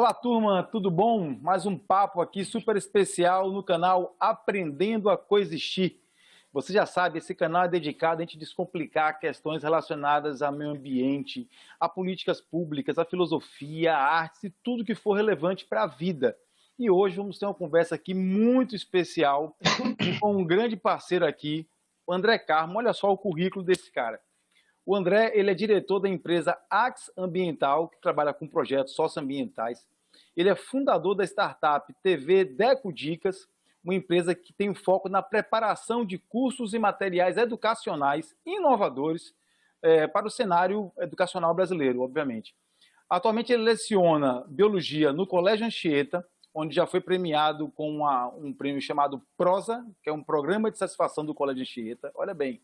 Fala, turma, tudo bom? Mais um papo aqui super especial no canal Aprendendo a Coexistir. Você já sabe, esse canal é dedicado a gente descomplicar questões relacionadas ao meio ambiente, a políticas públicas, a filosofia, a artes e tudo que for relevante para a vida. E hoje vamos ter uma conversa aqui muito especial com um grande parceiro aqui, o André Carmo. Olha só o currículo desse cara. O André, ele é diretor da empresa Ax Ambiental, que trabalha com projetos socioambientais. Ele é fundador da startup TV Deco Dicas, uma empresa que tem foco na preparação de cursos e materiais educacionais inovadores para o cenário educacional brasileiro, obviamente. Atualmente ele leciona biologia no Colégio Anchieta, onde já foi premiado com um prêmio chamado PROSA, que é um programa de satisfação do Colégio Anchieta. Olha bem,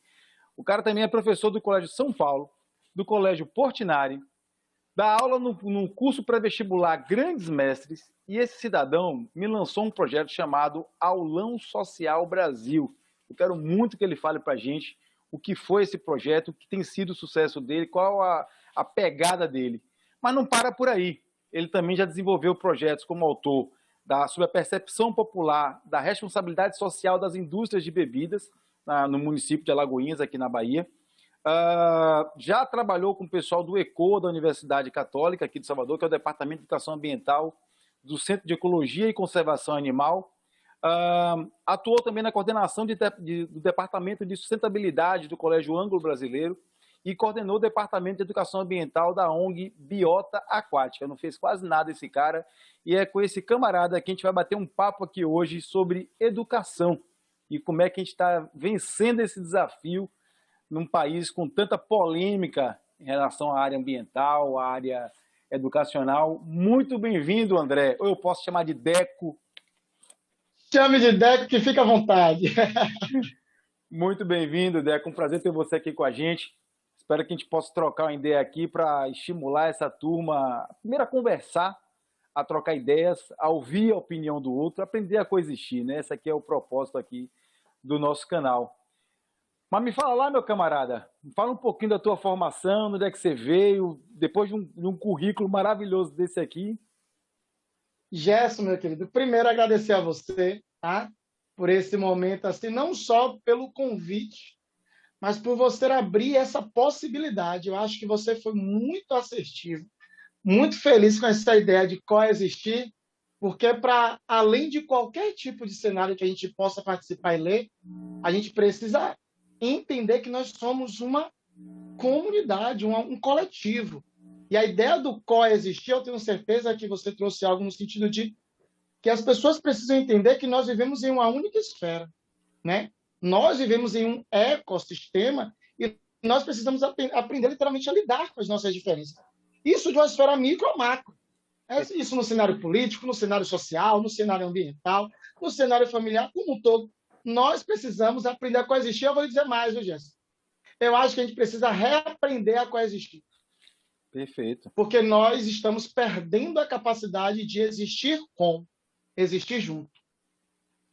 o cara também é professor do Colégio São Paulo, do Colégio Portinari, dá aula no curso pré-vestibular Grandes Mestres, e esse cidadão me lançou um projeto chamado Aulão Social Brasil. Eu quero muito que ele fale para a gente o que foi esse projeto, o que tem sido o sucesso dele, qual a pegada dele. Mas não para por aí. Ele também já desenvolveu projetos como autor sobre a percepção popular da responsabilidade social das indústrias de bebidas, no município de Alagoinhas, aqui na Bahia. Já trabalhou com o pessoal do ECO, da Universidade Católica, aqui de Salvador, que é o Departamento de Educação Ambiental do Centro de Ecologia e Conservação Animal. Atuou também na coordenação do Departamento de Sustentabilidade do Colégio Anglo-Brasileiro e coordenou o Departamento de Educação Ambiental da ONG Biota Aquática. Não fez quase nada esse cara, e é com esse camarada que a gente vai bater um papo aqui hoje sobre educação e como é que a gente está vencendo esse desafio num país com tanta polêmica em relação à área ambiental, à área educacional. Muito bem-vindo, André. Ou eu posso chamar de Deco. Chame de Deco, que fica à vontade. Muito bem-vindo, Deco. Um prazer ter você aqui com a gente. Espero que a gente possa trocar uma ideia aqui para estimular essa turma, primeiro a conversar, a trocar ideias, a ouvir a opinião do outro, aprender a coexistir, né? Esse aqui é o propósito aqui do nosso canal. Mas me fala lá, meu camarada, me fala um pouquinho da tua formação, onde é que você veio, depois de um currículo maravilhoso desse aqui. Gerson, meu querido, primeiro agradecer a você, tá? Por esse momento, assim, não só pelo convite, mas por você abrir essa possibilidade. Eu acho que você foi muito assertivo, muito feliz com essa ideia de coexistir, porque para além de qualquer tipo de cenário que a gente possa participar e ler, a gente precisa entender que nós somos uma comunidade, um coletivo. E a ideia do coexistir, eu tenho certeza que você trouxe algo no sentido de que as pessoas precisam entender que nós vivemos em uma única esfera, né? Nós vivemos em um ecossistema e nós precisamos aprender literalmente a lidar com as nossas diferenças. Isso de uma esfera micro a macro. Isso no cenário político, no cenário social, no cenário ambiental, no cenário familiar, como um todo. Nós precisamos aprender a coexistir. Eu vou lhe dizer mais, viu, Jéssica? Eu acho que a gente precisa reaprender a coexistir. Perfeito. Porque nós estamos perdendo a capacidade de existir junto.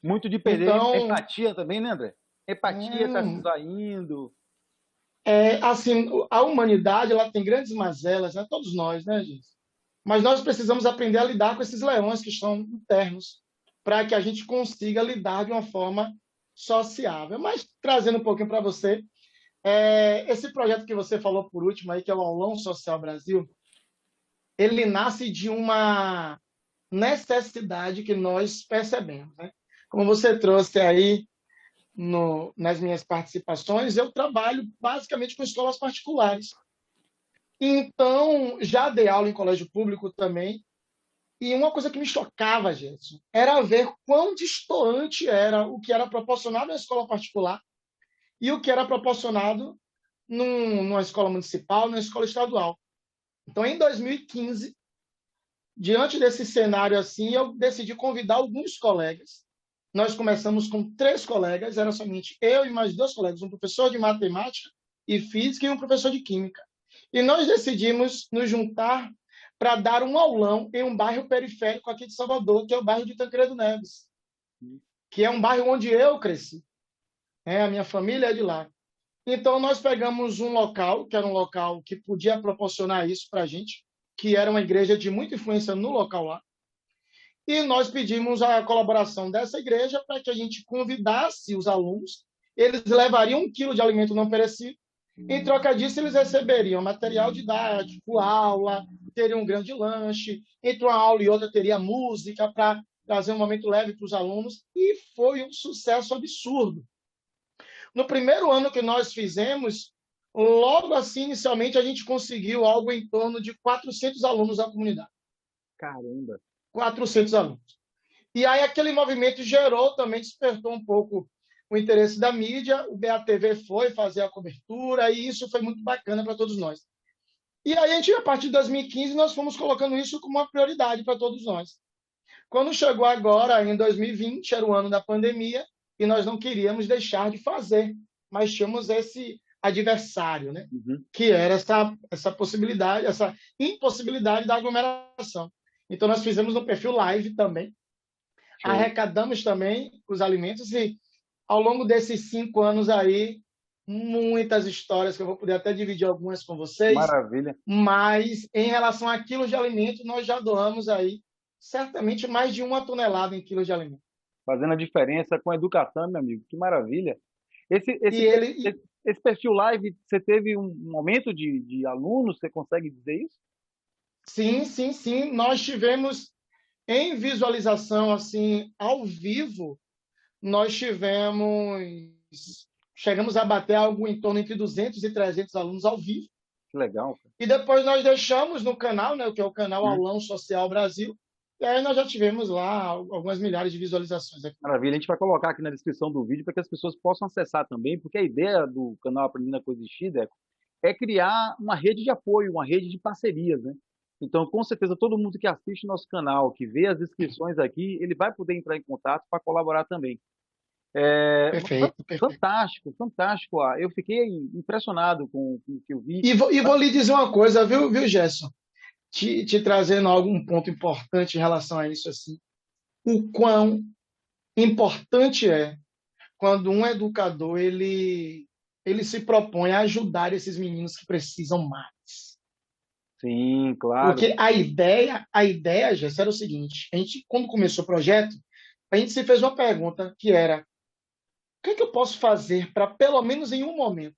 Muito de perder empatia também, né, André? Empatia está se saindo. Assim, a humanidade ela tem grandes mazelas, né? Todos nós, né, gente? Mas nós precisamos aprender a lidar com esses leões que estão internos, para que a gente consiga lidar de uma forma sociável. Mas, trazendo um pouquinho para você, esse projeto que você falou por último, aí, que é o Aulão Social Brasil, ele nasce de uma necessidade que nós percebemos, né? Como você trouxe aí nas minhas participações, eu trabalho basicamente com escolas particulares. Então, já dei aula em colégio público também, e uma coisa que me chocava, gente, era ver quão distoante era o que era proporcionado na escola particular e o que era proporcionado numa escola municipal, numa escola estadual. Então, em 2015, diante desse cenário assim, eu decidi convidar alguns colegas. Nós começamos com 3 colegas, era somente eu e mais 2 colegas, um professor de matemática e física e um professor de química. E nós decidimos nos juntar para dar um aulão em um bairro periférico aqui de Salvador, que é o bairro de Tancredo Neves, que é um bairro onde eu cresci. A minha família é de lá. Então, nós pegamos um local, que era um local que podia proporcionar isso para a gente, que era uma igreja de muita influência no local lá. E nós pedimos a colaboração dessa igreja para que a gente convidasse os alunos. Eles levariam 1 quilo de alimento não perecível. Em troca disso, eles receberiam material didático, aula, teriam um grande lanche. Entre uma aula e outra, teria música para trazer um momento leve para os alunos. E foi um sucesso absurdo. No primeiro ano que nós fizemos, logo assim, inicialmente, a gente conseguiu algo em torno de 400 alunos da comunidade. Caramba. 400 alunos. E aí aquele movimento gerou, também despertou um pouco o interesse da mídia, o BATV foi fazer a cobertura, e isso foi muito bacana para todos nós. E aí, a partir de 2015, nós fomos colocando isso como uma prioridade para todos nós. Quando chegou agora, em 2020, era o ano da pandemia, e nós não queríamos deixar de fazer, mas tínhamos esse adversário, né? Que era essa possibilidade, essa impossibilidade da aglomeração. Então, nós fizemos no perfil live também, arrecadamos também os alimentos e, ao longo desses 5 anos aí, muitas histórias que eu vou poder até dividir algumas com vocês. Maravilha. Mas, em relação a quilos de alimento, nós já doamos aí certamente mais de 1 tonelada em quilos de alimento. Fazendo a diferença com a educação, meu amigo. Que maravilha. Esse perfil live, você teve um aumento de alunos? Você consegue dizer isso? Sim, sim, sim. Nós tivemos, em visualização assim, ao vivo, nós chegamos a bater algo em torno entre 200 e 300 alunos ao vivo. Que legal. E depois nós deixamos no canal, né, que é o canal Aulão Social Brasil, e aí nós já tivemos lá algumas milhares de visualizações aqui. Maravilha. A gente vai colocar aqui na descrição do vídeo para que as pessoas possam acessar também, porque a ideia do canal Aprendendo a Coexistir, Deco, é criar uma rede de apoio, uma rede de parcerias, né? Então, com certeza, todo mundo que assiste nosso canal, que vê as inscrições aqui, ele vai poder entrar em contato para colaborar também. Perfeito. Fantástico, fantástico. Eu fiquei impressionado com o que eu vi. E vou lhe dizer uma coisa, viu, Gerson? Te trazendo algum ponto importante em relação a isso, assim. O quão importante é quando um educador ele se propõe a ajudar esses meninos que precisam mais. Sim, claro. Porque a ideia, Gerson, era o seguinte: a gente, quando começou o projeto, a gente se fez uma pergunta que era: o que é que eu posso fazer para, pelo menos em um momento,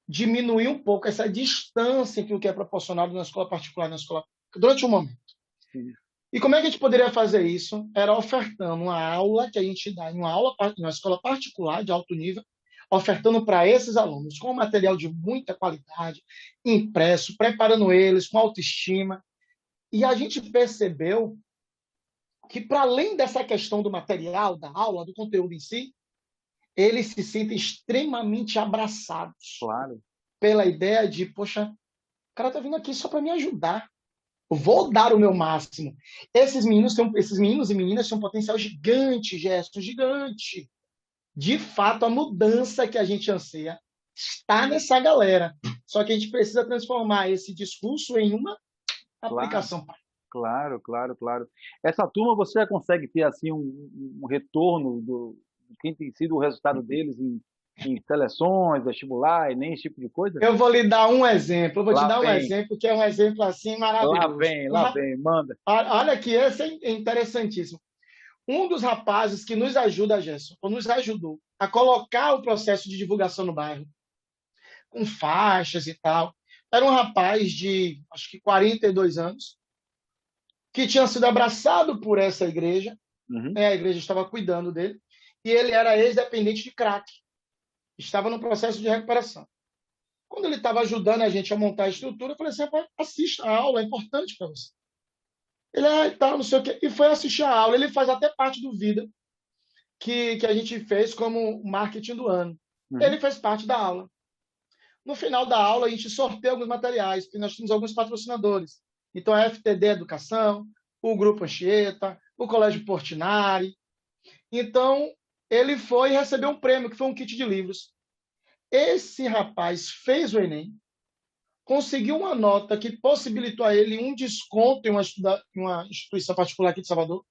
diminuir um pouco essa distância entre o que é proporcionado na escola particular e na escola durante um momento? Sim. E como é que a gente poderia fazer isso? Era ofertando uma aula que a gente dá em uma escola particular de alto nível, ofertando para esses alunos com material de muita qualidade, impresso, preparando eles com autoestima. E a gente percebeu que, para além dessa questão do material, da aula, do conteúdo em si, eles se sentem extremamente abraçados. Claro. Pela ideia de, poxa, o cara está vindo aqui só para me ajudar. Eu vou dar o meu máximo. Esses meninos e meninas têm um potencial gigante, Gerson, gigante. De fato, a mudança que a gente anseia está nessa galera. Só que a gente precisa transformar esse discurso em uma aplicação. Claro. Essa turma, você consegue ter assim um retorno de quem tem sido o resultado deles em seleções, vestibular, e nem esse tipo de coisa? Eu vou lhe dar um exemplo. Eu vou te dar um exemplo que é um exemplo assim maravilhoso. Lá vem, manda. Olha que esse é interessantíssimo. Um dos rapazes que nos ajuda, Gerson, ou nos ajudou a colocar o processo de divulgação no bairro, com faixas e tal, era um rapaz de, acho que 42 anos, que tinha sido abraçado por essa igreja, a igreja estava cuidando dele, e ele era ex-dependente de crack, estava no processo de recuperação. Quando ele estava ajudando a gente a montar a estrutura, eu falei assim: assista a aula, é importante para você. Ele, tal, não sei o quê, e foi assistir a aula. Ele faz até parte do Vida, que a gente fez como marketing do ano. Ele fez parte da aula. No final da aula, a gente sorteia alguns materiais, porque nós tínhamos alguns patrocinadores. Então, a FTD Educação, o Grupo Anchieta, o Colégio Portinari. Então, ele foi receber um prêmio, que foi um kit de livros. Esse rapaz fez o Enem, conseguiu uma nota que possibilitou a ele um desconto em uma instituição particular aqui de Salvador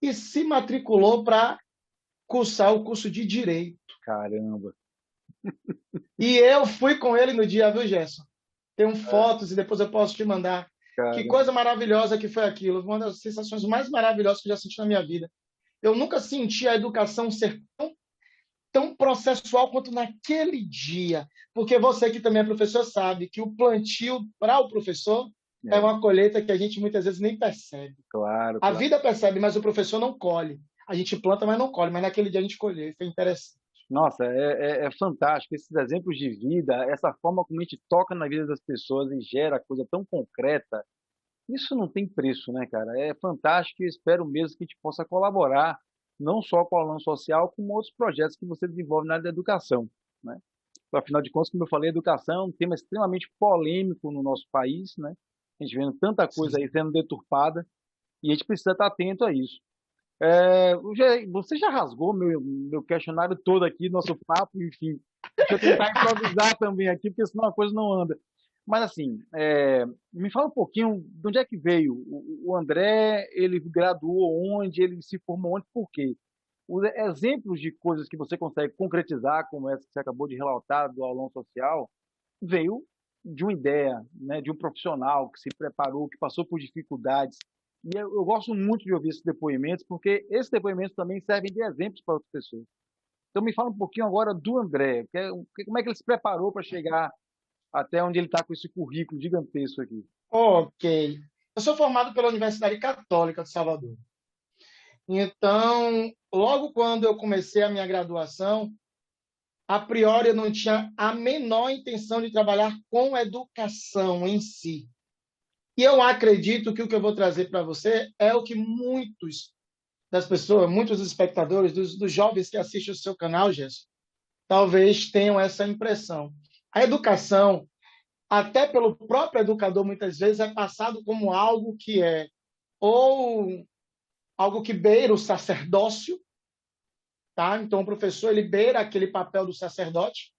e se matriculou para cursar o curso de Direito. Caramba! E eu fui com ele no dia, viu, Gerson? Tenho fotos e depois eu posso te mandar. Que Cara, coisa maravilhosa que foi aquilo. Uma das sensações mais maravilhosas que eu já senti na minha vida. Eu nunca senti a educação ser tão processual quanto naquele dia. Porque você que também é professor sabe que o plantio para o professor é é, uma colheita que a gente muitas vezes nem percebe. claro, A claro. vida percebe, mas o professor não colhe. A gente planta, mas não colhe. Mas naquele dia a gente colheu. Foi interessante. Nossa, é fantástico esses exemplos de vida, essa forma como a gente toca na vida das pessoas e gera coisa tão concreta. Isso não tem preço, né, cara? É fantástico e espero mesmo que a gente possa colaborar, não só com o aulão social, como outros projetos que você desenvolve na área da educação, né? Afinal de contas, como eu falei, a educação é um tema extremamente polêmico no nosso país, né? A gente vendo tanta coisa Sim. aí sendo deturpada e a gente precisa estar atento a isso. Você já rasgou meu questionário todo aqui, nosso papo, enfim. Deixa eu tentar improvisar também aqui, porque senão a coisa não anda. Mas assim, me fala um pouquinho de onde é que veio. O André, ele graduou onde, ele se formou onde, por quê? Os exemplos de coisas que você consegue concretizar, como essa que você acabou de relatar do aulão social, veio de uma ideia, né, de um profissional que se preparou, que passou por dificuldades. E eu gosto muito de ouvir esses depoimentos, porque esses depoimentos também servem de exemplos para outras pessoas. Então me fala um pouquinho agora do André, como é que ele se preparou para chegar até onde ele está com esse currículo gigantesco aqui. Ok. Eu sou formado pela Universidade Católica de Salvador. Então, logo quando eu comecei a minha graduação, a priori eu não tinha a menor intenção de trabalhar com educação em si. E eu acredito que o que eu vou trazer para você é o que muitos das pessoas, muitos dos espectadores, dos jovens que assistem o seu canal, Gerson, talvez tenham essa impressão. A educação, até pelo próprio educador, muitas vezes é passado como algo que é ou algo que beira o sacerdócio, tá? Então o professor ele beira aquele papel do sacerdote,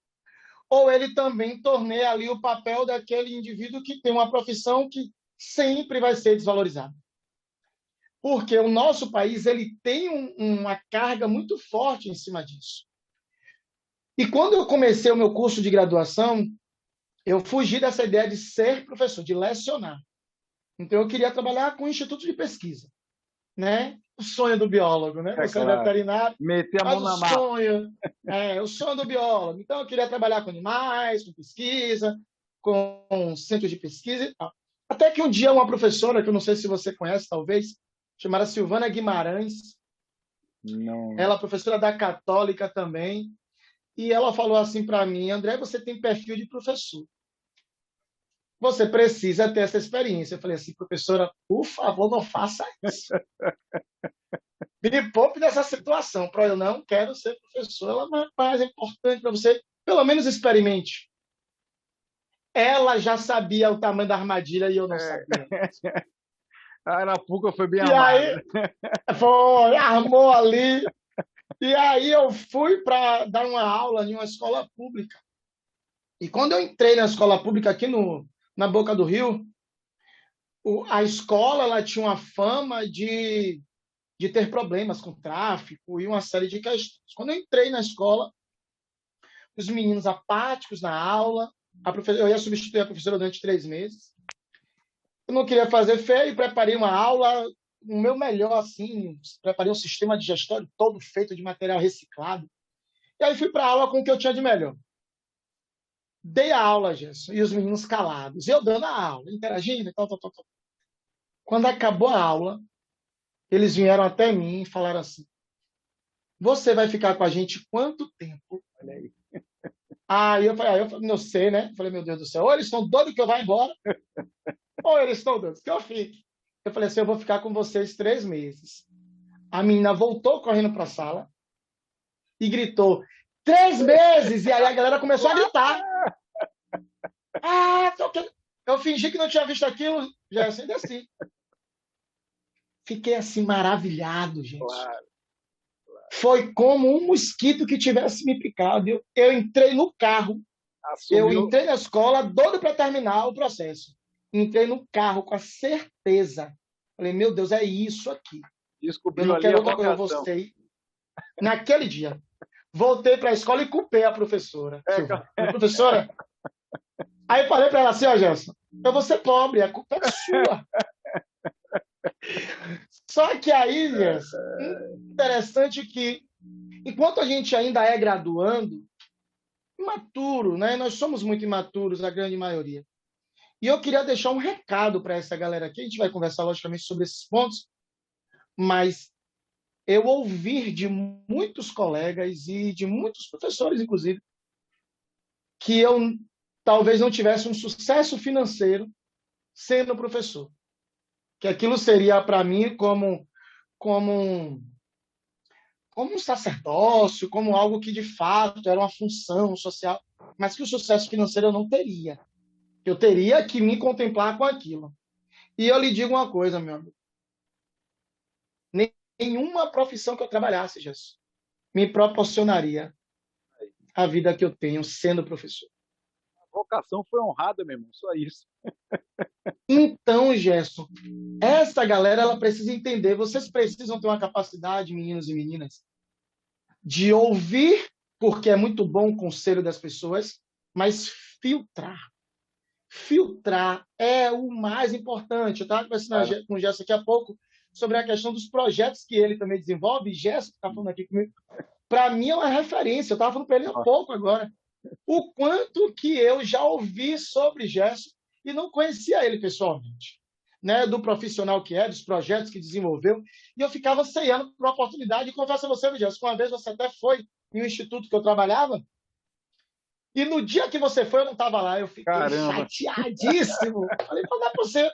ou ele também torneia ali o papel daquele indivíduo que tem uma profissão que sempre vai ser desvalorizada. Porque o nosso país ele tem uma carga muito forte em cima disso. E quando eu comecei o meu curso de graduação, eu fugi dessa ideia de ser professor, de lecionar. Então eu queria trabalhar com um instituto de pesquisa, né? O sonho do biólogo, né? É Você é claro. veterinário, Meter a mão mas na massa. o sonho do biólogo. Então eu queria trabalhar com animais, com pesquisa, com centros de pesquisa e tal. Até que um dia uma professora, que eu não sei se você conhece, talvez, chamada Silvana Guimarães, Não. ela é professora da Católica também, e ela falou assim para mim: André, você tem perfil de professor. Você precisa ter essa experiência. Eu falei assim: professora, por favor, não faça isso. Me poupe dessa situação. Para eu não quero ser professor. Ela, mas é importante para você, pelo menos experimente. Ela já sabia o tamanho da armadilha e eu não sabia. A Arapuca foi bem E amada. aí, foi, armou ali. E aí eu fui para dar uma aula em uma escola pública. E quando eu entrei na escola pública aqui na Boca do Rio, a escola ela tinha uma fama de ter problemas com tráfico e uma série de questões. Quando eu entrei na escola, os meninos apáticos na aula, eu ia substituir a professora durante 3 meses. Eu não queria fazer feio e preparei uma aula, o meu melhor, assim, preparei um sistema de gestório todo feito de material reciclado. E aí fui para a aula com o que eu tinha de melhor. Dei a aula, Gerson, e os meninos calados. Eu dando a aula, interagindo, tal, tal, tal, tal. Quando acabou a aula, eles vieram até mim e falaram assim: você vai ficar com a gente quanto tempo? Olha aí. Aí eu não sei, né? Falei, meu Deus do céu, ou eles estão doidos que eu vá embora, ou eles estão doidos que eu fique. Eu falei assim: eu vou ficar com vocês 3 meses. A menina voltou correndo para a sala e gritou: 3 meses! E aí a galera começou a gritar. Ah, eu fingi que não tinha visto aquilo, já assim, desci. Fiquei assim maravilhado, gente. Claro. Foi como um mosquito que tivesse me picado. Eu entrei no carro, eu Assumiu, entrei na escola, doido para terminar o processo. Entrei no carro com a certeza. Falei, meu Deus, é isso aqui. Eu descobriu não ali quero a outra coisa, eu vocação. gostei. Naquele dia, voltei para a escola e culpei a professora, É, Silvana. Falei, professora, Aí eu falei para ela assim, ó, Gerson, eu vou ser pobre, a culpa é sua. Só que aí, Gerson, interessante que, enquanto a gente ainda é graduando, imaturo, né? Nós somos muito imaturos, a grande maioria. E eu queria deixar um recado para essa galera aqui. A gente vai conversar, logicamente, sobre esses pontos, mas eu ouvi de muitos colegas e de muitos professores, inclusive, que eu talvez não tivesse um sucesso financeiro sendo professor. Que aquilo seria para mim como como um sacerdócio, como algo que de fato era uma função social, mas que o sucesso financeiro eu não teria. Eu teria que me contemplar com aquilo. E eu lhe digo uma coisa, meu amigo. Nenhuma profissão que eu trabalhasse, Jesus, me proporcionaria a vida que eu tenho sendo professor. A vocação foi honrada, meu irmão, só isso. Então, Gerson, essa galera ela precisa entender. Vocês precisam ter uma capacidade, meninos e meninas, de ouvir, porque é muito bom o conselho das pessoas, mas filtrar. Filtrar é o mais importante. Eu estava Cara, conversando com o Gerson daqui a pouco sobre a questão dos projetos que ele também desenvolve. E Gerson está falando aqui comigo. Para mim é uma referência. Eu estava falando para ele há ó, pouco agora. O quanto que eu já ouvi sobre Gerson e não conhecia ele pessoalmente. Né, do profissional que é, dos projetos que desenvolveu, e eu ficava ceiando por uma oportunidade, e confesso a você, Gerson, que uma vez você até foi em um instituto que eu trabalhava, e no dia que você foi, eu não estava lá. Eu fiquei caramba. chateadíssimo. Falei, não é possível.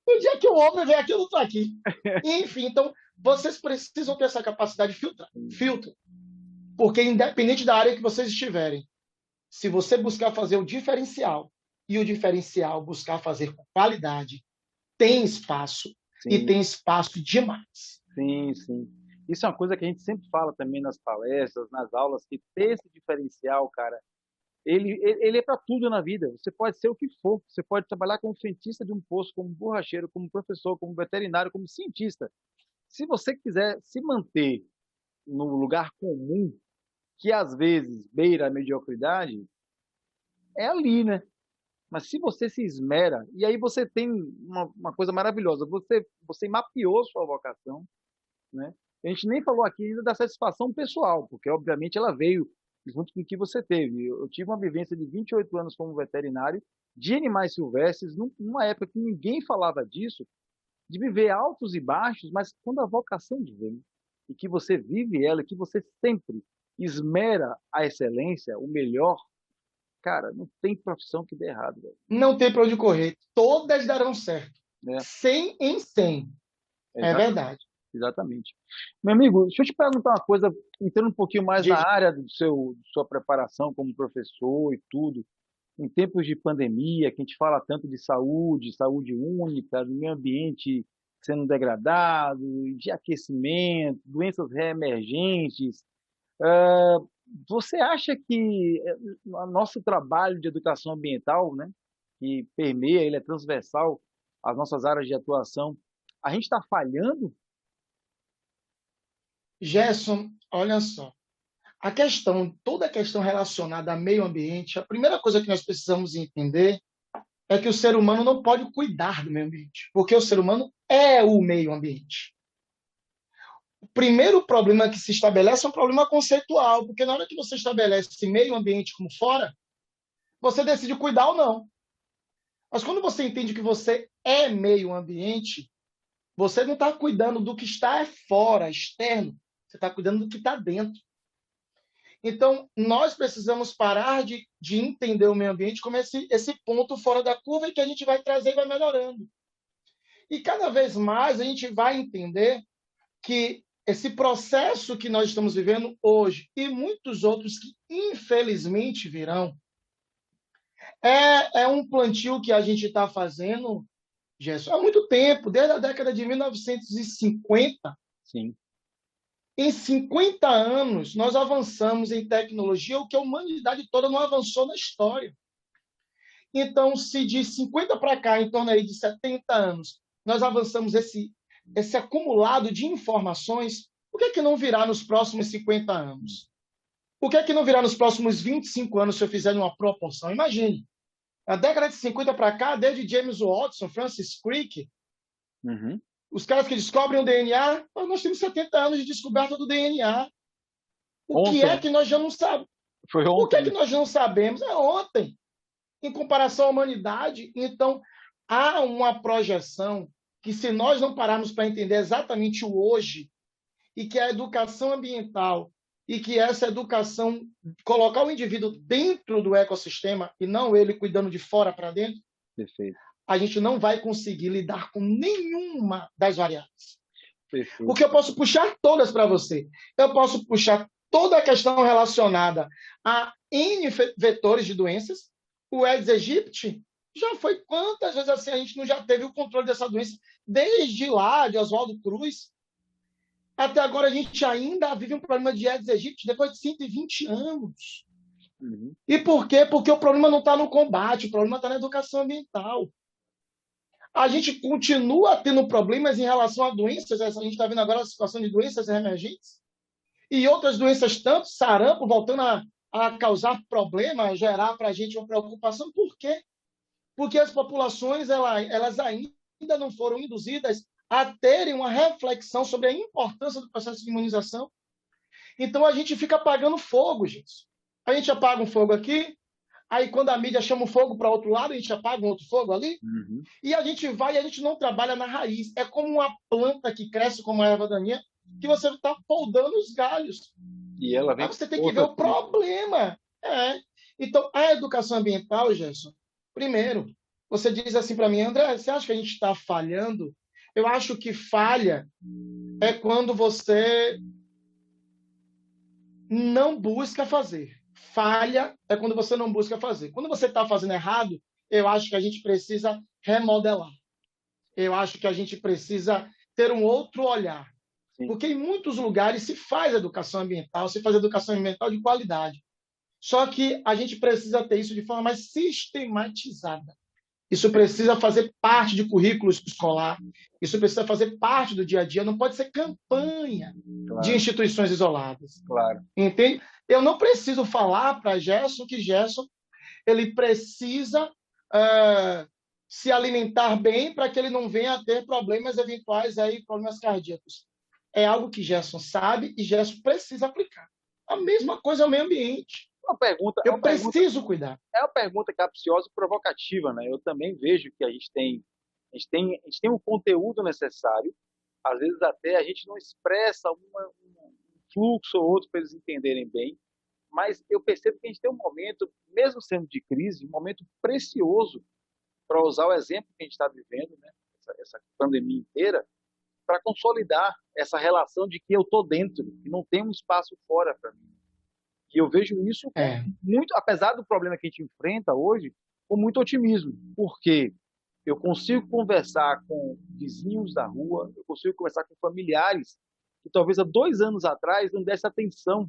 No dia que o homem vem aqui, eu não estou aqui. Enfim, então, vocês precisam ter essa capacidade de filtrar. Filtro. Porque, independente da área que vocês estiverem, se você buscar fazer o diferencial e o diferencial buscar fazer com qualidade, tem espaço e Sim, tem espaço demais. sim, sim. Isso é uma coisa que a gente sempre fala também nas palestras, nas aulas, que ter esse diferencial, cara, ele é para tudo na vida. Você pode ser o que for. Você pode trabalhar como cientista de um posto, como borracheiro, como professor, como veterinário, como cientista. Se você quiser se manter no lugar comum, que às vezes beira a mediocridade, é ali, né? Mas se você se esmera, e aí você tem uma coisa maravilhosa, você mapeou sua vocação, né? A gente nem falou aqui ainda da satisfação pessoal, porque obviamente ela veio junto com o que você teve. Eu tive uma vivência de 28 anos como veterinário de animais silvestres, numa época que ninguém falava disso, de viver altos e baixos, mas quando a vocação vem, e que você vive ela, que você sempre esmera a excelência, o melhor, cara, não tem profissão que dê errado, velho. Não tem para onde correr. Todas darão certo. Né? 100 em 100. É Exatamente. verdade. Exatamente. Meu amigo, deixa eu te perguntar uma coisa, entrando um pouquinho mais na Diz, área sua preparação como professor e tudo. Em tempos de pandemia, que a gente fala tanto de saúde, saúde única, do meio ambiente sendo degradado, de aquecimento, doenças reemergentes, ah, você acha que o nosso trabalho de educação ambiental, né, que permeia, ele é transversal às nossas áreas de atuação, a gente está falhando? Gerson, olha só. Toda a questão relacionada ao meio ambiente, a primeira coisa que nós precisamos entender é que o ser humano não pode cuidar do meio ambiente, porque o ser humano é o meio ambiente. O primeiro problema que se estabelece é um problema conceitual, porque na hora que você estabelece esse meio ambiente como fora, você decide cuidar ou não. Mas quando você entende que você é meio ambiente, você não está cuidando do que está fora, externo, você está cuidando do que está dentro. Então, nós precisamos parar de entender o meio ambiente como esse ponto fora da curva e que a gente vai trazer e vai melhorando. E cada vez mais a gente vai entender que esse processo que nós estamos vivendo hoje e muitos outros que infelizmente virão, é um plantio que a gente está fazendo, Gerson, há muito tempo, desde a década de 1950. Sim, Em 50 anos, nós avançamos em tecnologia, o que a humanidade toda não avançou na história. Então, se de 50 para cá, em torno aí de 70 anos, nós avançamos esse acumulado de informações, por que, que não virá nos próximos 50 anos? Por que, que não virá nos próximos 25 anos se eu fizer uma proporção? Imagine. Na década de 50 para cá, desde James Watson, Francis Crick, Uhum. os caras que descobrem o DNA, nós temos 70 anos de descoberta do DNA. O que é Ontem, que nós já não sabemos? foi O que é ontem que isso. nós não sabemos? É ontem, em comparação à humanidade. Então, há uma projeção que, se nós não pararmos para entender exatamente o hoje, e que a educação ambiental, e que essa educação, colocar o indivíduo dentro do ecossistema, e não ele cuidando de fora para dentro, Perfeito, a gente não vai conseguir lidar com nenhuma das variáveis. perfeito. Porque eu posso puxar todas para você. Eu posso puxar toda a questão relacionada a N vetores de doenças. O Aedes aegypti já foi quantas vezes assim a gente não já teve o controle dessa doença desde lá, de Oswaldo Cruz. Até agora a gente ainda vive um problema de Aedes aegypti depois de 120 anos. Uhum. E por quê? Porque o problema não está no combate, o problema está na educação ambiental. A gente continua tendo problemas em relação a doenças, a gente está vendo agora a situação de doenças emergentes, e outras doenças tanto, sarampo, voltando a causar problemas, gerar para a gente uma preocupação. Por quê? Porque as populações elas ainda não foram induzidas a terem uma reflexão sobre a importância do processo de imunização. Então a gente fica apagando fogo, gente. A gente apaga um fogo aqui, aí quando a mídia chama o fogo para outro lado, a gente apaga um outro fogo ali, Uhum. e a gente vai e a gente não trabalha na raiz. É como uma planta que cresce como a erva daninha, que você está podando os galhos. E ela vem Mas com você tem que ver força o aqui. problema. Então, a educação ambiental, Gerson, primeiro, você diz assim para mim, André, você acha que a gente está falhando? Eu acho que falha é quando você não busca fazer. Falha é quando você não busca fazer. Quando você está fazendo errado, eu acho que a gente precisa remodelar. Eu acho que a gente precisa ter um outro olhar. Sim, Porque em muitos lugares se faz educação ambiental, se faz educação ambiental de qualidade. Só que a gente precisa ter isso de forma mais sistematizada. Isso precisa fazer parte de currículo escolar, isso precisa fazer parte do dia a dia, não pode ser campanha de claro, instituições isoladas. claro. Entende? Eu não preciso falar para Gerson que Gerson ele precisa se alimentar bem para que ele não venha a ter problemas eventuais aí, problemas cardíacos. É algo que Gerson sabe e Gerson precisa aplicar. A mesma coisa ao meio ambiente. Uma pergunta, é Eu preciso cuidar. uma pergunta capciosa e provocativa, né? Eu também vejo que a gente tem um conteúdo necessário, às vezes até a gente não expressa um fluxo ou outro para eles entenderem bem, mas eu percebo que a gente tem um momento, mesmo sendo de crise, um momento precioso para usar o exemplo que a gente está vivendo, né? Essa pandemia inteira, para consolidar essa relação de que eu estou dentro, que não tem um espaço fora para mim. E eu vejo isso com É, muito, apesar do problema que a gente enfrenta hoje, com muito otimismo, porque eu consigo conversar com vizinhos da rua, eu consigo conversar com familiares que talvez há 2 anos atrás não desse atenção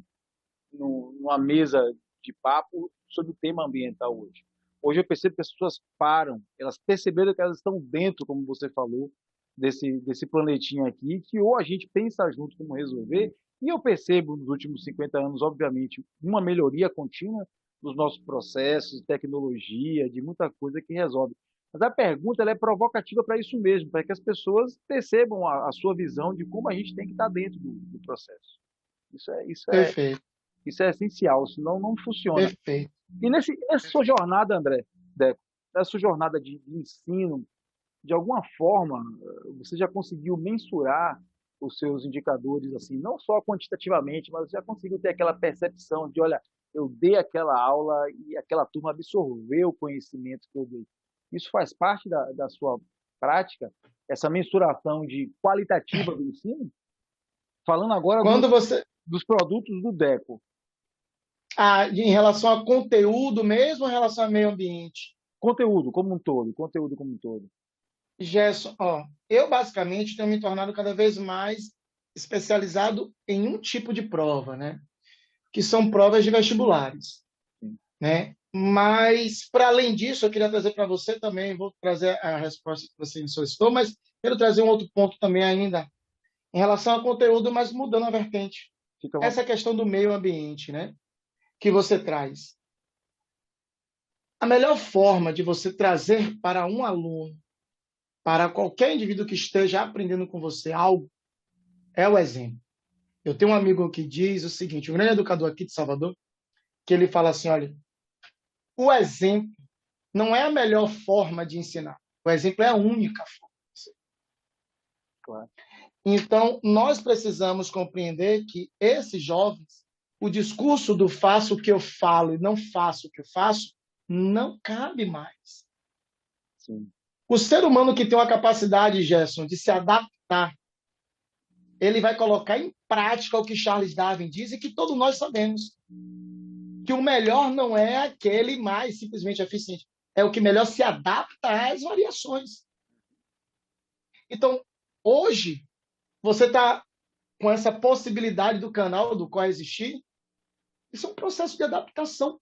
numa mesa de papo sobre o tema ambiental hoje. Hoje eu percebo que as pessoas param, elas perceberam que elas estão dentro, como você falou, desse planetinha aqui, que ou a gente pensa junto como resolver, e eu percebo nos últimos 50 anos, obviamente, uma melhoria contínua dos nossos processos, de tecnologia, de muita coisa que resolve. Mas a pergunta ela é provocativa para isso mesmo, para que as pessoas percebam a sua visão de como a gente tem que estar dentro do processo. Isso é, isso é, perfeito, isso é essencial, senão não funciona. perfeito. E nessa sua jornada, André, Deco, nessa sua jornada de ensino, de alguma forma, você já conseguiu mensurar os seus indicadores, assim, não só quantitativamente, mas já conseguiu ter aquela percepção de, olha, eu dei aquela aula e aquela turma absorveu o conhecimento que eu dei. Isso faz parte da sua prática, essa mensuração de qualitativa do ensino? Falando agora Quando você. dos produtos do Deco. Em relação a conteúdo mesmo, em relação ao meio ambiente. Conteúdo como um todo. Gerson, eu basicamente tenho me tornado cada vez mais especializado em um tipo de prova, né? Que são provas de vestibulares, Sim. né? Mas, para além disso, eu queria trazer para você também, vou trazer a resposta que você me solicitou, mas quero trazer um outro ponto também ainda, em relação ao conteúdo, mas mudando a vertente. Fica à vontade. Essa questão do meio ambiente, né? Que você traz. A melhor forma de você trazer para um aluno, para qualquer indivíduo que esteja aprendendo com você algo, é o exemplo. Eu tenho um amigo que diz o seguinte, um grande educador aqui de Salvador, que ele fala assim, olha, o exemplo não é a melhor forma de ensinar. O exemplo é a única forma. Claro. Então, nós precisamos compreender que esses jovens, o discurso do faço o que eu falo e não faço o que eu faço, não cabe mais. Sim. O ser humano que tem uma capacidade, Gerson, de se adaptar, ele vai colocar em prática o que Charles Darwin diz e que todos nós sabemos. Que o melhor não é aquele mais simplesmente eficiente, é o que melhor se adapta às variações. Então, hoje, você está com essa possibilidade do canal do Coexistir, isso é um processo de adaptação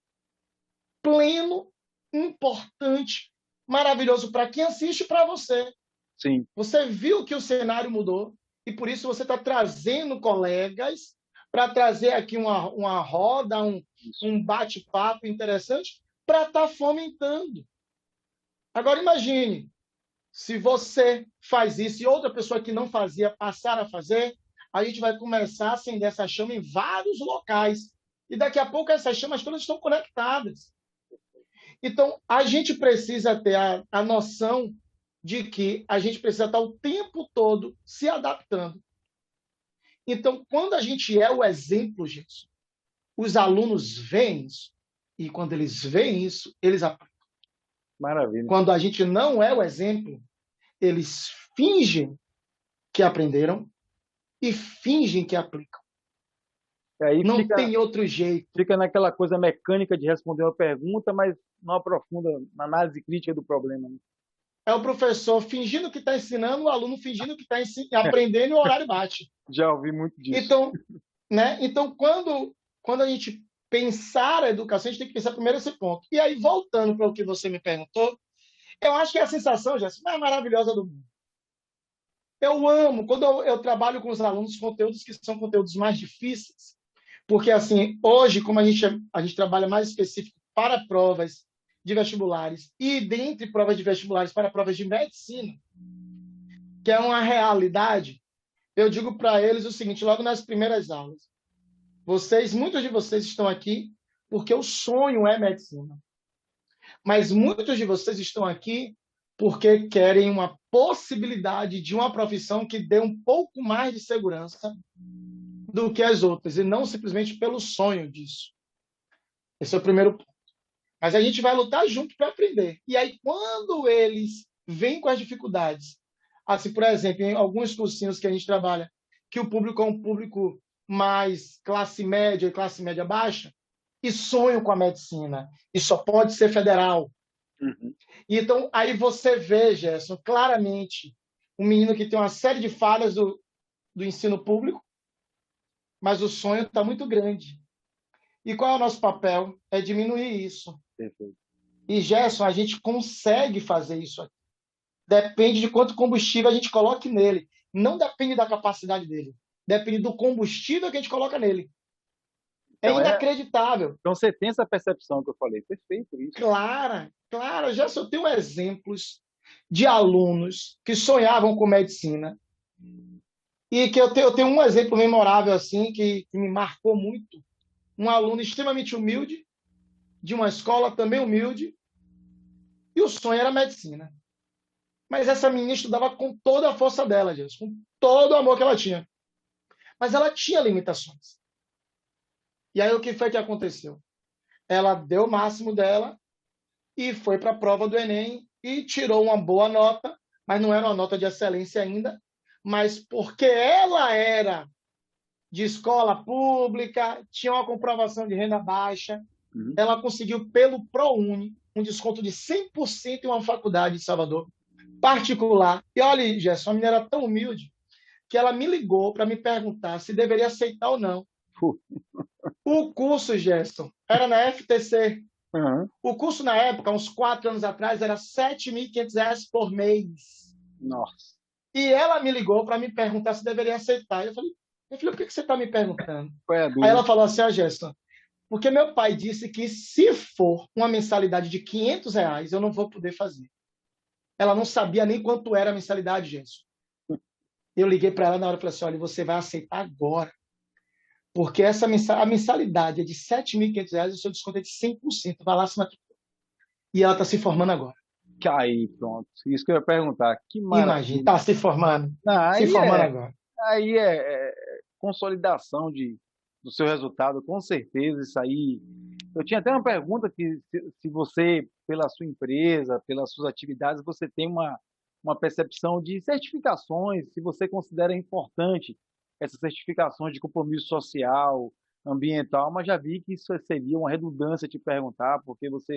pleno, importante, maravilhoso para quem assiste e para você. Sim. Você viu que o cenário mudou e por isso você está trazendo colegas para trazer aqui uma roda, um bate-papo interessante para estar fomentando. Agora imagine, se você faz isso e outra pessoa que não fazia passar a fazer, a gente vai começar a acender essa chama em vários locais. E daqui a pouco essas chamas todas estão conectadas. Então, a gente precisa ter a noção de que a gente precisa estar o tempo todo se adaptando. Então, quando a gente é o exemplo disso, os alunos veem isso, e quando eles veem isso, eles aprendem. Maravilha. Quando a gente não é o exemplo, eles fingem que aprenderam e fingem que aplicam. Aí não tem outro jeito. Fica naquela coisa mecânica de responder uma pergunta, mas não aprofunda na análise crítica do problema. Né? É o professor fingindo que está ensinando, o aluno fingindo que está aprendendo e o horário bate. Já ouvi muito disso. Então quando a gente pensar a educação, a gente tem que pensar primeiro esse ponto. E aí, voltando para o que você me perguntou, eu acho que é a sensação, Jéssica, mais maravilhosa do mundo. Eu amo, quando eu trabalho com os alunos, conteúdos que são conteúdos mais difíceis, porque, assim, hoje, como a gente trabalha mais específico para provas de vestibulares e dentre provas de vestibulares para provas de medicina, que é uma realidade, eu digo para eles o seguinte, logo nas primeiras aulas, muitos de vocês estão aqui porque o sonho é medicina. Mas muitos de vocês estão aqui porque querem uma possibilidade de uma profissão que dê um pouco mais de segurança do que as outras, e não simplesmente pelo sonho disso. Esse é o primeiro ponto. Mas a gente vai lutar junto para aprender. E aí, quando eles vêm com as dificuldades, assim, por exemplo, em alguns cursinhos que a gente trabalha, que o público é um público mais classe média e classe média baixa, e sonham com a medicina, e só pode ser federal. Uhum. Então, aí você vê, Gerson, claramente, um menino que tem uma série de falhas do ensino público, mas o sonho está muito grande. E qual é o nosso papel? É diminuir isso. Perfeito. E, Gerson, a gente consegue fazer isso aqui. Depende de quanto combustível a gente coloque nele. Não depende da capacidade dele. Depende do combustível que a gente coloca nele. Então, é inacreditável. Então você tem essa percepção que eu falei. Perfeito isso. Clara. Gerson, eu tenho exemplos de alunos que sonhavam com medicina. E que eu tenho um exemplo memorável assim que me marcou muito. Um aluno extremamente humilde, de uma escola também humilde, e o sonho era medicina. Mas essa menina estudava com toda a força dela, Jesus, com todo o amor que ela tinha. Mas ela tinha limitações. E aí o que foi que aconteceu? Ela deu o máximo dela e foi para a prova do Enem e tirou uma boa nota, mas não era uma nota de excelência ainda, mas porque ela era de escola pública, tinha uma comprovação de renda baixa, ela conseguiu, pelo ProUni, um desconto de 100% em uma faculdade de Salvador, particular. E olha, Gerson, a menina era tão humilde que ela me ligou para me perguntar se deveria aceitar ou não. O curso, Gerson, era na FTC. Uhum. O curso, na época, uns 4 anos atrás, era R$ 7.500 por mês. Nossa. E ela me ligou para me perguntar se deveria aceitar. Eu falei, por que você está me perguntando? Foi a dúvida. Aí ela falou assim, Gerson, Porque meu pai disse que se for uma mensalidade de R$ 500, eu não vou poder fazer. Ela não sabia nem quanto era a mensalidade, gente. Eu liguei para ela na hora e falei assim, olha, você vai aceitar agora. Porque a mensalidade é de R$ 7.500, o seu desconto é de 100%. Vai lá, se matricula. E ela está se formando agora. Aí, pronto. Isso que eu ia perguntar. Que Imagina, maravilha. está se formando. Não, Se formando agora. aí é consolidação do seu resultado, com certeza. Isso aí. Eu tinha até uma pergunta que se você, pela sua empresa, pelas suas atividades, você tem uma percepção de certificações, se você considera importante essas certificações de compromisso social, ambiental, mas já vi que isso seria uma redundância te perguntar, porque você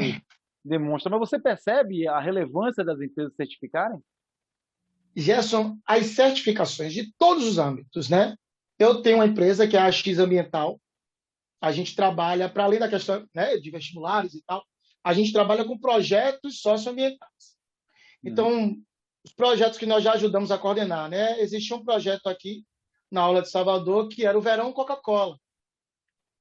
demonstra. Mas você percebe a relevância das empresas certificarem? Gerson, as certificações de todos os âmbitos, né? Eu tenho uma empresa que é a X Ambiental. A gente trabalha, para além da questão, né, de vestibulares e tal, a gente trabalha com projetos socioambientais. Uhum. Então, os projetos que nós já ajudamos a coordenar, né? Existia um projeto aqui na aula de Salvador que era o Verão Coca-Cola.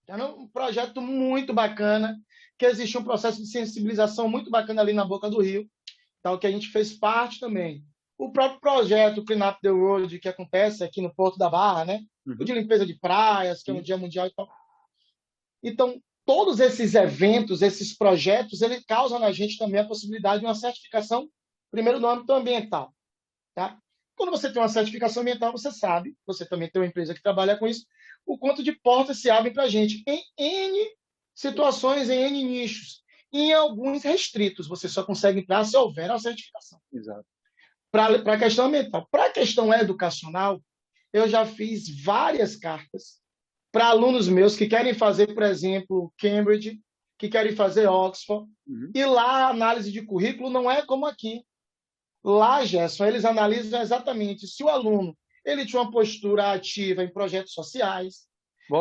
Era um projeto muito bacana, que existia um processo de sensibilização muito bacana ali na Boca do Rio, tal, que a gente fez parte também. O próprio projeto Clean Up the World, que acontece aqui no Porto da Barra, né? O de Uhum. limpeza de praias, que é um dia mundial e tal. Então, todos esses eventos, esses projetos, eles causam na gente também a possibilidade de uma certificação, primeiro no âmbito ambiental. Tá? Quando você tem uma certificação ambiental, você sabe, você também tem uma empresa que trabalha com isso, o quanto de portas se abrem para a gente em N situações, em N nichos. E em alguns restritos, você só consegue entrar se houver a certificação. Exato. Para a questão ambiental. Para a questão educacional, eu já fiz várias cartas para alunos meus que querem fazer, por exemplo, Cambridge, que querem fazer Oxford, Uhum. e lá a análise de currículo não é como aqui. Lá, Gerson, eles analisam exatamente se o aluno ele tinha uma postura ativa em projetos sociais,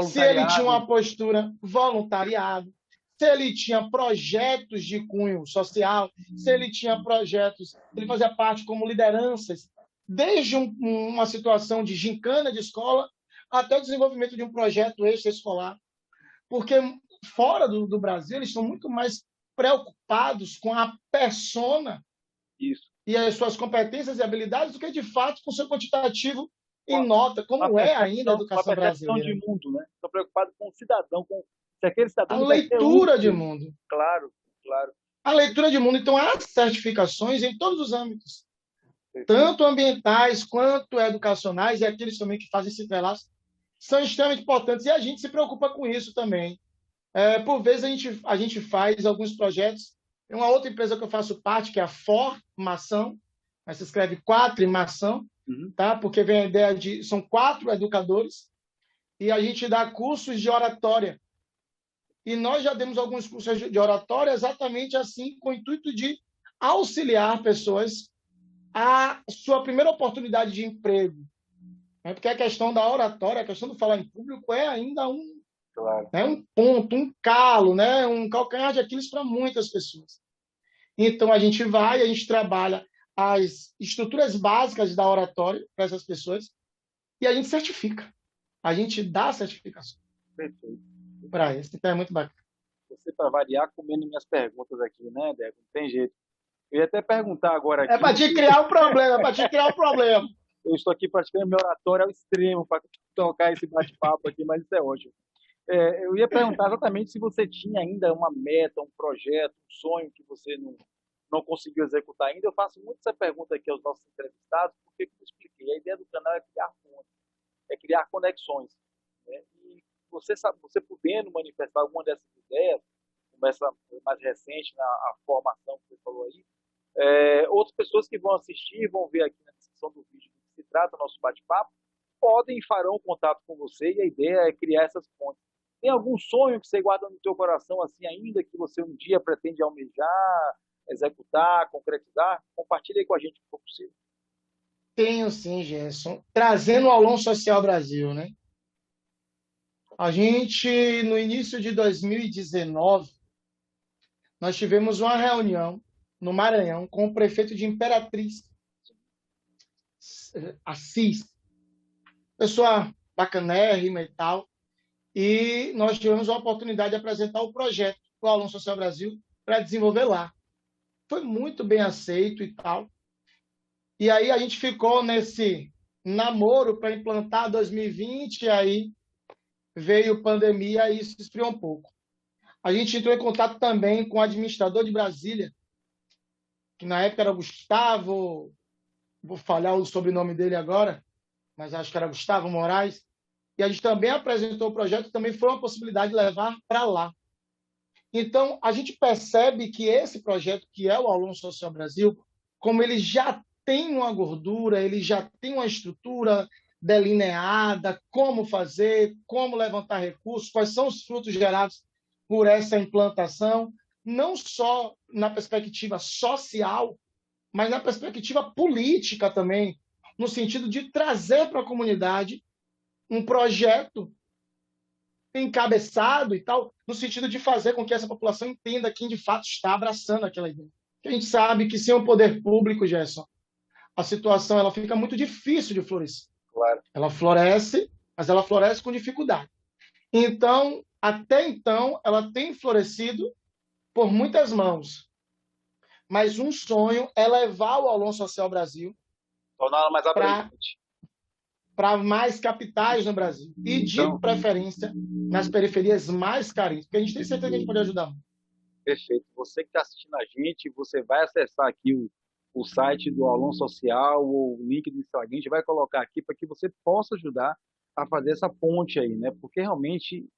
se ele tinha Voluntariado. uma postura voluntariado, se ele tinha projetos de cunho social, se ele tinha projetos, ele fazia parte como lideranças, desde uma situação de gincana de escola até o desenvolvimento de um projeto extraescolar. Porque fora do Brasil, eles estão muito mais preocupados com a persona Isso. e as suas competências e habilidades do que, de fato, com o seu quantitativo Com em nota, a como é ainda a percepção, com a educação percepção brasileira. de mundo, né? Estou preocupado com o cidadão, com se aquele A cidadão ele vai ser leitura de útil. mundo. Claro, claro. A leitura de mundo. Então, há certificações em todos os âmbitos, Perfeito. tanto ambientais quanto educacionais, e aqueles também que fazem esse entrelaço, são extremamente importantes, e a gente se preocupa com isso também. Por vezes, a gente faz alguns projetos. Tem uma outra empresa que eu faço parte, que é a Formação, mas se escreve 4 em mação, Uhum. tá? Porque vem a ideia de... São 4 educadores, e a gente dá cursos de oratória. E nós já demos alguns cursos de oratória exatamente assim, com o intuito de auxiliar pessoas a sua primeira oportunidade de emprego. Porque a questão da oratória, a questão do falar em público é ainda Claro. um ponto, um calo, né? Um calcanhar de Aquiles para muitas pessoas. Então, a gente trabalha as estruturas básicas da oratória para essas pessoas e a gente certifica. A gente dá certificação Perfeito. para isso. Então, é muito bacana. Você, para variar, comendo minhas perguntas aqui, né, Débora? Não tem jeito. Eu ia até perguntar agora É aqui, para te criar um problema, é para te criar um problema. eu estou aqui praticando meu oratório ao extremo para tocar esse bate-papo aqui, mas isso é ótimo. Eu ia perguntar exatamente se você tinha ainda uma meta, um projeto, um sonho que você não conseguiu executar ainda. Eu faço muito essa pergunta aqui aos nossos entrevistados, porque, como eu expliquei, a ideia do canal é criar pontes, é criar conexões. Né? E você, sabe, você podendo manifestar alguma dessas ideias, como essa mais recente, a formação que você falou aí, outras pessoas que vão assistir, vão ver aqui na descrição do vídeo do que se trata o nosso bate-papo, podem e farão contato com você, e a ideia é criar essas pontes. Tem algum sonho que você guarda no teu coração assim ainda, que você um dia pretende almejar, executar, concretizar? Compartilhe aí com a gente, se for possível. Tenho sim, Gerson. Trazendo o Aulão Social Brasil, né? A gente, no início de 2019, nós tivemos uma reunião no Maranhão com o prefeito de Imperatriz, Assis. Pessoa bacanérrima e tal. e nós tivemos a oportunidade de apresentar o projeto do Aluno Social Brasil para desenvolver lá. Foi muito bem aceito e tal. E aí a gente ficou nesse namoro para implantar 2020, e aí veio pandemia e isso esfriou um pouco. A gente entrou em contato também com o administrador de Brasília, que na época era Gustavo, vou falhar o sobrenome dele agora, mas acho que era Gustavo Moraes, e a gente também apresentou o projeto, também foi uma possibilidade de levar para lá. Então, a gente percebe que esse projeto, que é o Aluno Social Brasil, como ele já tem uma gordura, ele já tem uma estrutura delineada, como fazer, como levantar recursos, quais são os frutos gerados por essa implantação, não só na perspectiva social, mas na perspectiva política também, no sentido de trazer para a comunidade um projeto encabeçado e tal, no sentido de fazer com que essa população entenda quem de fato está abraçando aquela ideia. A gente sabe que sem o poder público, Gerson, a situação ela fica muito difícil de florescer. Claro. Ela floresce, mas ela floresce com dificuldade. Então, até então, ela tem florescido por muitas mãos. Mas um sonho é levar o Aluno Social Brasil Torná-la mais abrangente. Para mais capitais no Brasil. E, de preferência, nas periferias mais carentes. Porque a gente tem certeza que a gente pode ajudar muito. Perfeito. Você que está assistindo a gente, você vai acessar aqui o site do Aluno Social ou o link do Instagram, a gente vai colocar aqui para que você possa ajudar a fazer essa ponte aí, né? Porque realmente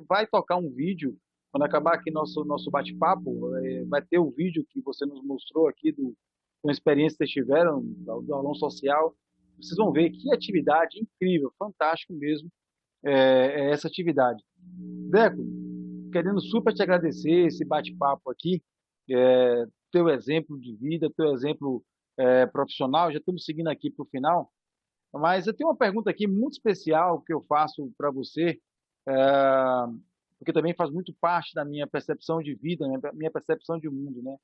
vai tocar um vídeo, quando acabar aqui nosso bate-papo, vai ter o vídeo que você nos mostrou aqui com a experiência que vocês tiveram do Aluno Social. Vocês vão ver que atividade incrível, fantástico mesmo essa atividade. Deco, querendo super te agradecer esse bate-papo aqui, teu exemplo de vida, teu exemplo profissional, já estamos seguindo aqui para o final, mas eu tenho uma pergunta aqui muito especial que eu faço para você, porque também faz muito parte da minha percepção de vida, né, minha percepção de mundo, né?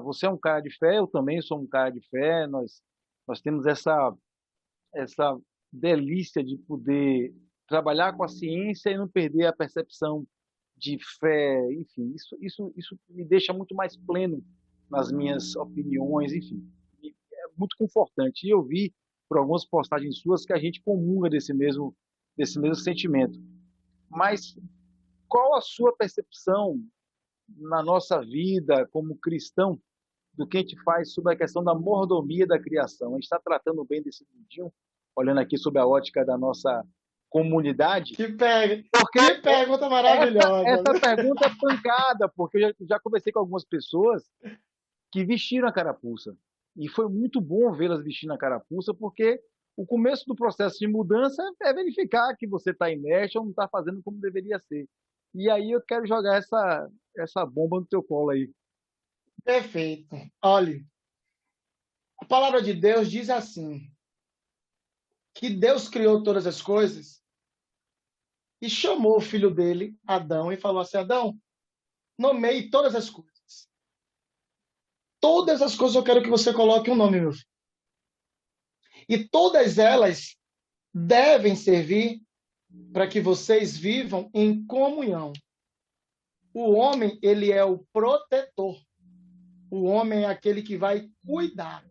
Você é um cara de fé, eu também sou um cara de fé, nós temos essa delícia de poder trabalhar com a ciência e não perder a percepção de fé, enfim, isso me deixa muito mais pleno nas minhas opiniões, enfim, é muito confortante. E eu vi por algumas postagens suas que a gente comunga desse mesmo sentimento. Mas qual a sua percepção na nossa vida como cristão do que a gente faz sobre a questão da mordomia da criação? A gente está tratando bem desse mundinho, olhando aqui sob a ótica da nossa comunidade. Que pergunta maravilhosa. Essa pergunta é pancada, porque eu já conversei com algumas pessoas que vestiram a carapuça. E foi muito bom vê-las vestindo a carapuça, porque o começo do processo de mudança é verificar que você está inerte ou não está fazendo como deveria ser. E aí eu quero jogar essa bomba no teu colo aí. Perfeito. Olha, a palavra de Deus diz assim, que Deus criou todas as coisas e chamou o filho dele, Adão, e falou assim, Adão, nomeie todas as coisas. Todas as coisas eu quero que você coloque um nome, meu filho. E todas elas devem servir para que vocês vivam em comunhão. O homem, ele é o protetor. O homem é aquele que vai cuidar.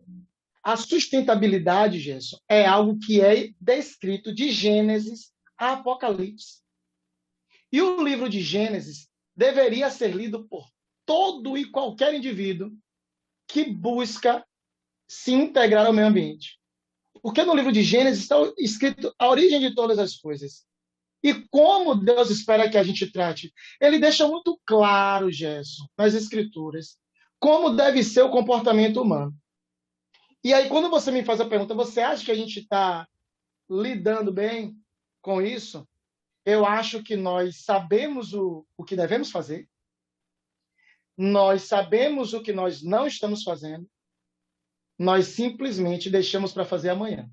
A sustentabilidade, Gerson, é algo que é descrito de Gênesis a Apocalipse. E o livro de Gênesis deveria ser lido por todo e qualquer indivíduo que busca se integrar ao meio ambiente. Porque no livro de Gênesis está escrito a origem de todas as coisas. E como Deus espera que a gente trate? Ele deixa muito claro, Gerson, nas Escrituras, como deve ser o comportamento humano. E aí, quando você me faz a pergunta, você acha que a gente está lidando bem com isso? Eu acho que nós sabemos o que devemos fazer, nós sabemos o que nós não estamos fazendo, nós simplesmente deixamos para fazer amanhã.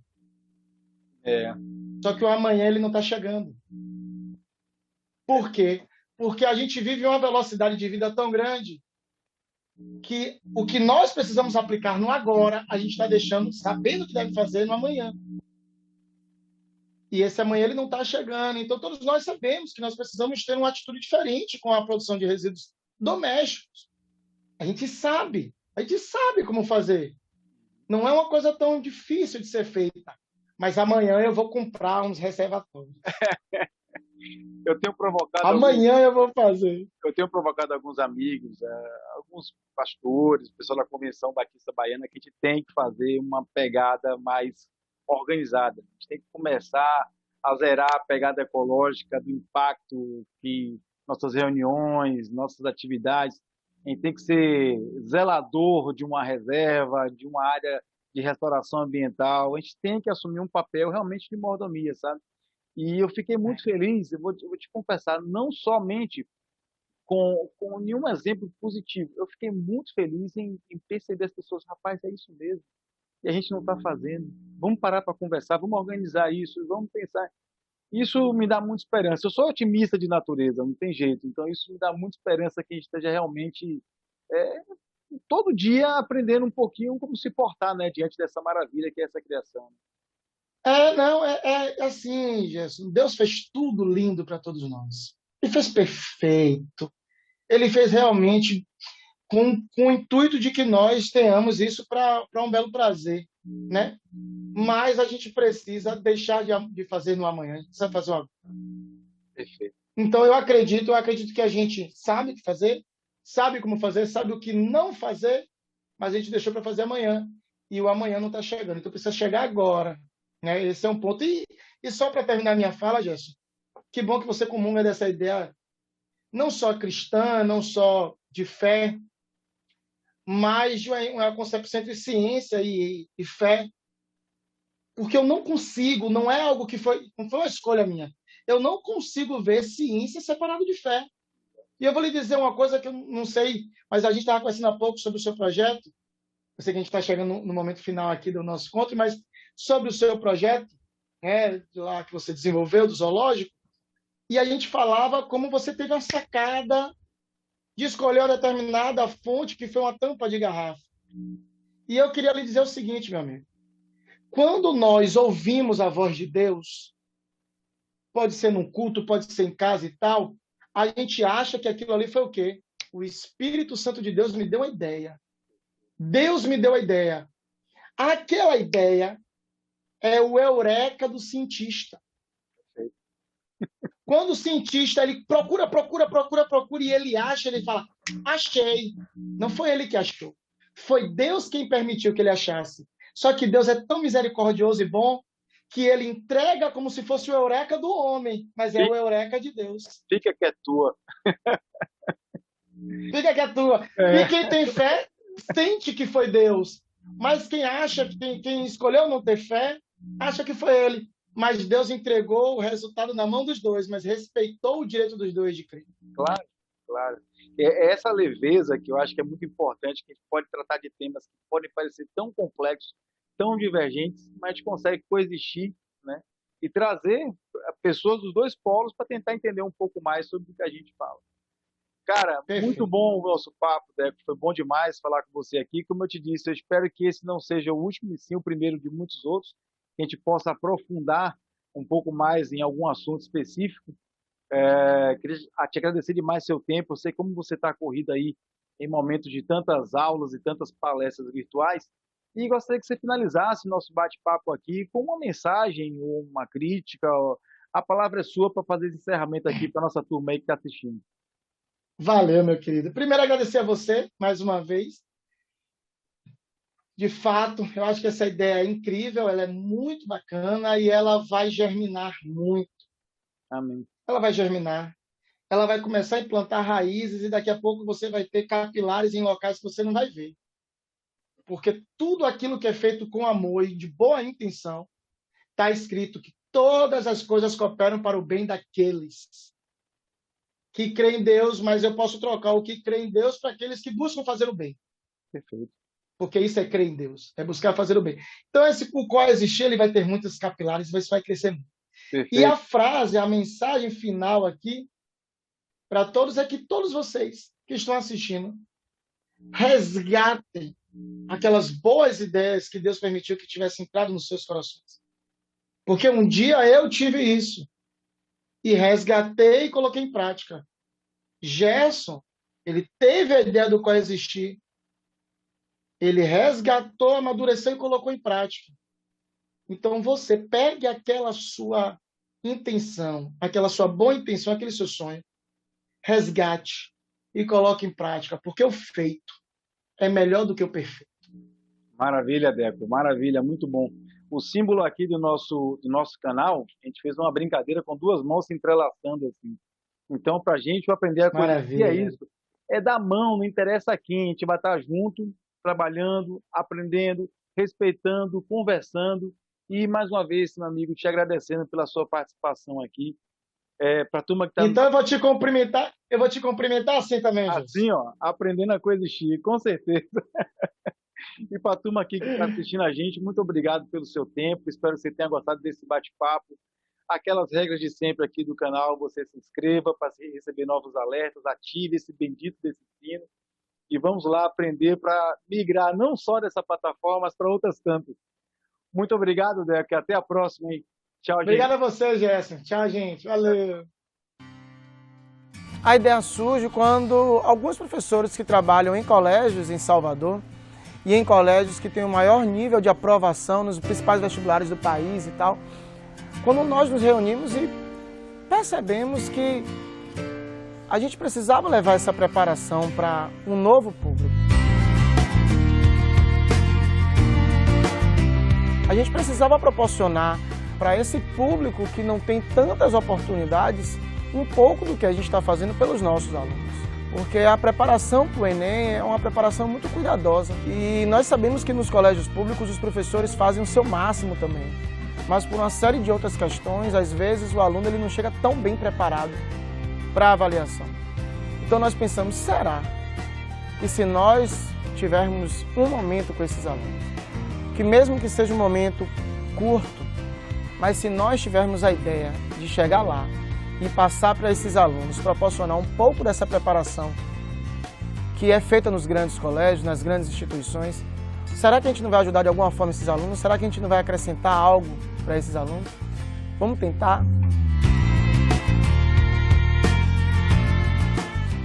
Só que o amanhã ele não está chegando. Por quê? Porque a gente vive uma velocidade de vida tão grande que o que nós precisamos aplicar no agora, a gente está deixando, sabendo o que deve fazer no amanhã. E esse amanhã ele não está chegando. Então, todos nós sabemos que nós precisamos ter uma atitude diferente com a produção de resíduos domésticos. A gente sabe como fazer. Não é uma coisa tão difícil de ser feita. Mas amanhã eu vou comprar uns reservatórios. Eu tenho provocado Amanhã eu vou fazer. eu tenho provocado alguns amigos, alguns pastores, o pessoal da Convenção Batista Baiana, que a gente tem que fazer uma pegada mais organizada. A gente tem que começar a zerar a pegada ecológica do impacto que nossas reuniões, nossas atividades, a gente tem que ser zelador de uma reserva, de uma área de restauração ambiental. A gente tem que assumir um papel realmente de mordomia, sabe? E eu fiquei muito feliz, eu vou te confessar, não somente com nenhum exemplo positivo. Eu fiquei muito feliz em perceber as pessoas, rapaz, é isso mesmo. E a gente não está fazendo. Vamos parar para conversar, vamos organizar isso, vamos pensar. Isso me dá muita esperança. Eu sou otimista de natureza, não tem jeito. Então isso me dá muita esperança que a gente esteja realmente é, todo dia aprendendo um pouquinho como se portar, né, diante dessa maravilha que é essa criação. Não, é assim, Jesus. Deus fez tudo lindo para todos nós. Ele fez perfeito. Ele fez realmente com o intuito de que nós tenhamos isso para um belo prazer, né? Mas a gente precisa deixar de fazer no amanhã, a gente precisa fazer uma... Perfeito. Então eu acredito que a gente sabe o que fazer, sabe como fazer, sabe o que não fazer, mas a gente deixou para fazer amanhã e o amanhã não está chegando, então precisa chegar agora, né? Esse é um ponto. E só para terminar minha fala, Gerson, que bom que você comunga dessa ideia, não só cristã, não só de fé, mas de uma concepção entre ciência e fé, porque eu não consigo, não é algo que não foi uma escolha minha, eu não consigo ver ciência separado de fé. E eu vou lhe dizer uma coisa que eu não sei, mas a gente estava conversando há pouco sobre o seu projeto, eu sei que a gente está chegando no momento final aqui do nosso encontro, mas sobre o seu projeto, né, lá que você desenvolveu, do zoológico, e a gente falava como você teve a sacada de escolher uma determinada fonte que foi uma tampa de garrafa. E eu queria lhe dizer o seguinte, meu amigo. Quando nós ouvimos a voz de Deus, pode ser num culto, pode ser em casa e tal, a gente acha que aquilo ali foi o quê? O Espírito Santo de Deus me deu uma ideia. Deus me deu a ideia. Aquela ideia é o eureka do cientista. Quando o cientista ele procura e ele acha, ele fala, achei. Não foi ele que achou. Foi Deus quem permitiu que ele achasse. Só que Deus é tão misericordioso e bom que ele entrega como se fosse o eureka do homem, mas é o eureka de Deus. Fica que é tua. Fica que é tua. E quem tem fé sente que foi Deus. Mas quem acha, quem escolheu não ter fé, acha que foi ele. Mas Deus entregou o resultado na mão dos dois, mas respeitou o direito dos dois de crer. Claro, claro. É essa leveza que eu acho que é muito importante, que a gente pode tratar de temas que podem parecer tão complexos, tão divergentes, mas a gente consegue coexistir, né? E trazer pessoas dos dois polos para tentar entender um pouco mais sobre o que a gente fala. Cara, Perfeito. Muito bom o nosso papo, Deco. Foi bom demais falar com você aqui. Como eu te disse, eu espero que esse não seja o último, e sim o primeiro de muitos outros, que a gente possa aprofundar um pouco mais em algum assunto específico. Queria te agradecer demais seu tempo. Eu sei como você está corrido aí em momentos de tantas aulas e tantas palestras virtuais. E gostaria que você finalizasse nosso bate-papo aqui com uma mensagem ou uma crítica. A palavra é sua para fazer esse encerramento aqui para a nossa turma aí que está assistindo. Valeu, meu querido. Primeiro, agradecer a você, mais uma vez. De fato, eu acho que essa ideia é incrível, ela é muito bacana e ela vai germinar muito. Amém. Ela vai germinar, ela vai começar a implantar raízes e daqui a pouco você vai ter capilares em locais que você não vai ver. Porque tudo aquilo que é feito com amor e de boa intenção, está escrito que todas as coisas cooperam para o bem daqueles que creem em Deus, mas eu posso trocar o que crê em Deus para aqueles que buscam fazer o bem. Perfeito. Porque isso é crer em Deus, é buscar fazer o bem. Então, esse o qual existir, ele vai ter muitos capilares, mas vai crescer muito. Perfeito. E a frase, a mensagem final aqui, para todos, é que todos vocês que estão assistindo, resgatem aquelas boas ideias que Deus permitiu que tivessem entrado nos seus corações. Porque um dia eu tive isso e resgatei e coloquei em prática. Gerson, ele teve a ideia do coexistir, ele resgatou, amadureceu e colocou em prática. Então você pegue aquela sua intenção, aquela sua boa intenção, aquele seu sonho, resgate e coloque em prática, porque o feito é melhor do que o perfeito. Maravilha, Deco, maravilha, muito bom. O símbolo aqui do nosso canal, a gente fez uma brincadeira com duas mãos se entrelaçando assim. Então, para a gente, aprender a coisa que é isso, é dar mão, não interessa quem, a gente vai estar junto, trabalhando, aprendendo, respeitando, conversando. E, mais uma vez, meu amigo, te agradecendo pela sua participação aqui. Para a turma que está... Então, eu vou te cumprimentar assim também, Jesus. Assim, ó, aprendendo a coisa chique, com certeza. E para a turma aqui que está assistindo a gente, muito obrigado pelo seu tempo. Espero que você tenha gostado desse bate-papo. Aquelas regras de sempre aqui do canal, você se inscreva para receber novos alertas, ative esse bendito desse sino e vamos lá aprender para migrar não só dessa plataforma, mas para outras tantas. Muito obrigado, Deco, e até a próxima, hein? Tchau, gente. Obrigado a você, Gerson. Tchau, gente. Valeu. A ideia surge quando alguns professores que trabalham em colégios em Salvador e em colégios que têm o maior nível de aprovação nos principais vestibulares do país e tal, quando nós nos reunimos e percebemos que a gente precisava levar essa preparação para um novo público. A gente precisava proporcionar para esse público que não tem tantas oportunidades um pouco do que a gente está fazendo pelos nossos alunos. Porque a preparação para o Enem é uma preparação muito cuidadosa. E nós sabemos que nos colégios públicos os professores fazem o seu máximo também. Mas por uma série de outras questões, às vezes o aluno ele não chega tão bem preparado para a avaliação. Então nós pensamos, será que se nós tivermos um momento com esses alunos, que mesmo que seja um momento curto, mas se nós tivermos a ideia de chegar lá e passar para esses alunos, proporcionar um pouco dessa preparação que é feita nos grandes colégios, nas grandes instituições, será que a gente não vai ajudar de alguma forma esses alunos? Será que a gente não vai acrescentar algo para esses alunos? Vamos tentar?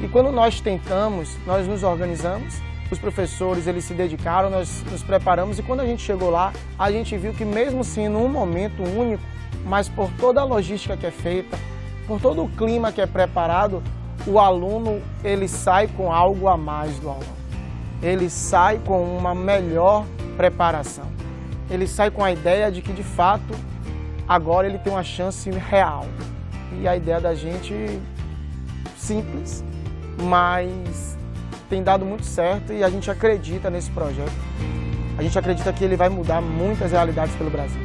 E quando nós tentamos, nós nos organizamos, os professores eles se dedicaram, nós nos preparamos e quando a gente chegou lá, a gente viu que mesmo sendo um momento único, mas por toda a logística que é feita, por todo o clima que é preparado, o aluno ele sai com algo a mais do aluno. Ele sai com uma melhor preparação. Ele sai com a ideia de que, de fato, agora ele tem uma chance real. E a ideia da gente, simples, mas tem dado muito certo e a gente acredita nesse projeto. A gente acredita que ele vai mudar muitas realidades pelo Brasil.